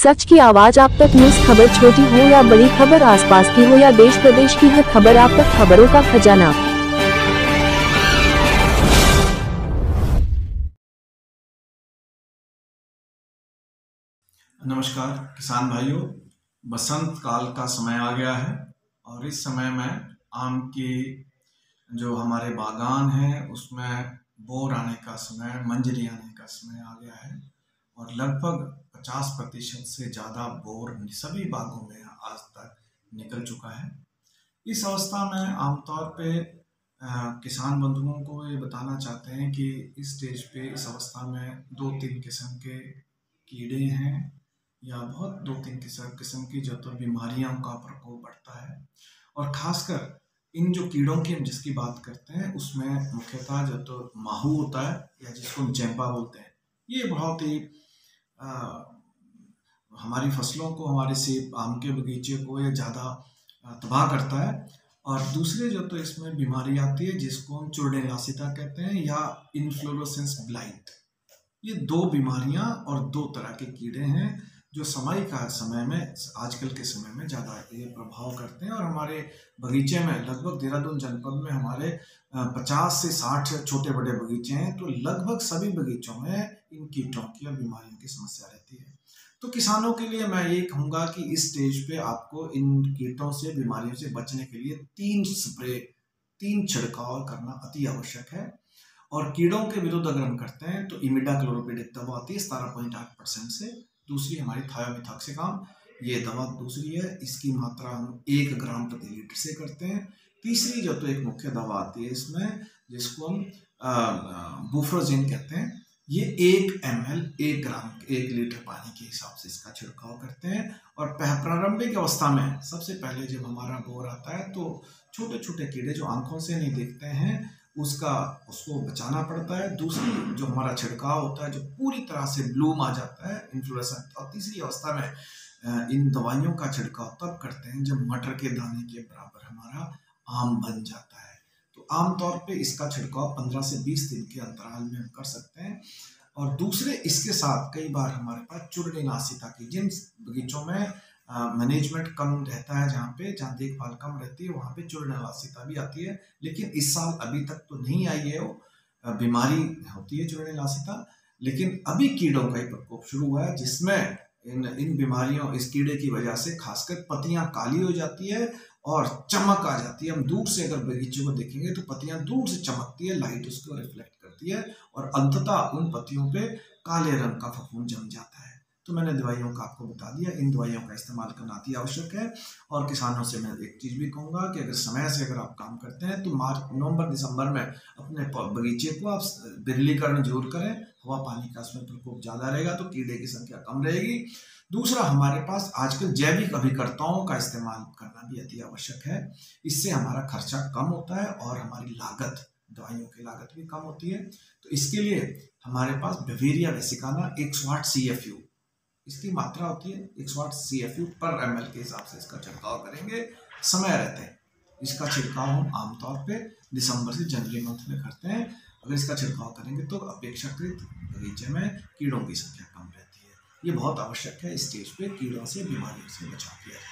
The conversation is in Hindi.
सच की आवाज आप तक। न्यूज़ खबर छोटी हो या बड़ी खबर, आसपास की हो या देश प्रदेश की, हर खबर आप तक। खबरों का खजाना। नमस्कार किसान भाइयों, बसंत काल का समय आ गया है और इस समय में आम की जो हमारे बागान हैं उसमें बोर आने का समय, मंजरी आने का समय आ गया है और लगभग 50% से ज़्यादा बोर सभी बागों में आज तक निकल चुका है। इस अवस्था में आमतौर पे किसान बंधुओं को ये बताना चाहते हैं कि इस स्टेज पे, इस अवस्था में 2-3 किस्म के कीड़े हैं या बहुत 2-3 किस्म की जो तो बीमारियों का प्रकोप बढ़ता है। और खासकर इन जो कीड़ों की हम जिसकी बात करते हैं उसमें मुख्यतः जो तो माहू होता है या जिसको हम चैंपा बोलते हैं, ये बहुत ही हमारी फसलों को, हमारे सेब आम के बगीचे को ये ज़्यादा तबाह करता है। और दूसरे जो तो इसमें बीमारी आती है जिसको हम चुर्डेलासिता कहते हैं या इन्फ्लोरोसेंस ब्लाइट। ये दो बीमारियां और दो तरह के कीड़े हैं जो समय में, आजकल के समय में ज़्यादा ये प्रभाव करते हैं। और हमारे बगीचे में लगभग देहरादून जनपद में हमारे 50 से 60 छोटे बड़े बगीचे हैं, तो लगभग सभी बगीचों में इन कीटों की या बीमारियों की समस्या रहती है। तो किसानों के लिए मैं ये कहूँगा कि इस स्टेज पे आपको इन कीटों से, बीमारियों से बचने के लिए 3 छिड़काव करना अति आवश्यक है। और कीड़ों के विरुद्ध अगर हम करते हैं तो इमिडाक्लोप्रिड एक दवा आती है 17.8% से, दूसरी हमारी थायोमिथॉक्सिकाम, ये दवा दूसरी है, इसकी मात्रा हम 1 ग्राम प्रति लीटर से करते हैं। तीसरी जो तो एक मुख्य दवा आती है इसमें जिसको हम बुफ्रोजिन कहते हैं, ये 1 ml 1 ग्राम 1 लीटर पानी के हिसाब से इसका छिड़काव करते हैं। और प्रारंभिक अवस्था में सबसे पहले जब हमारा बोर आता है तो छोटे छोटे कीड़े जो आंखों से नहीं दिखते हैं उसको बचाना पड़ता है। दूसरी जो हमारा छिड़काव होता है जो पूरी तरह से ब्लूम आ जाता है, इन्फ्लोरेसेंस। और तीसरी अवस्था में इन दवाइयों का छिड़काव तब करते हैं जब मटर के दाने के बराबर हमारा आम बन जाता है। तो आमतौर पे इसका छिड़काव 15 से 20 दिन के अंतराल में हम कर सकते हैं। और दूसरे इसके साथ कई बार हमारे पास चुर्डेनासिता की, जिन बगीचों में मैनेजमेंट कम रहता है, जहाँ देखभाल कम रहती है, वहाँ पे चुर्डेनासिता भी आती है। लेकिन इस साल अभी तक तो नहीं आई है वो बीमारी होती है चुर्डेनासिता, लेकिन अभी कीड़ों का ही प्रकोप शुरू हुआ है जिसमें इन बीमारियों, इस कीड़े की वजह से खासकर पत्तियां काली हो जाती है और चमक आ जाती है। हम दूर से अगर बगीचे को देखेंगे तो पत्तियां दूर से चमकती है, लाइट उसको रिफ्लेक्ट करती है और अंततः उन पत्तियों पे काले रंग का फफूंद जम जाता है। तो मैंने दवाइयों का आपको बता दिया, इन दवाइयों का इस्तेमाल करना अति आवश्यक है। और किसानों से मैं एक चीज़ भी कहूँगा कि अगर समय से अगर आप काम करते हैं तो नवंबर दिसंबर में अपने बगीचे को आप बिरलीकरण जरूर करें। हवा पानी का उसमें प्रकोप ज़्यादा रहेगा तो कीड़े की संख्या कम रहेगी। दूसरा, हमारे पास आजकल जैविक अभिकर्ताओं का इस्तेमाल करना भी अति आवश्यक है। इससे हमारा खर्चा कम होता है और हमारी लागत, दवाइयों की लागत भी कम होती है। तो इसके लिए हमारे पास बवेरिया वेसिकाना 108 CFU, इसकी मात्रा होती है 108 CFU पर ml के हिसाब से इसका छिड़काव करेंगे समय रहते हैं। इसका छिड़काव हम आमतौर पे दिसंबर से जनवरी मंथ में करते हैं। अगर इसका छिड़काव करेंगे तो अपेक्षाकृत बगीचे में कीड़ों की संख्या कम रहती है। ये बहुत आवश्यक है इस स्टेज पे कीड़ों से, बीमारियों से बचाव किया जाए।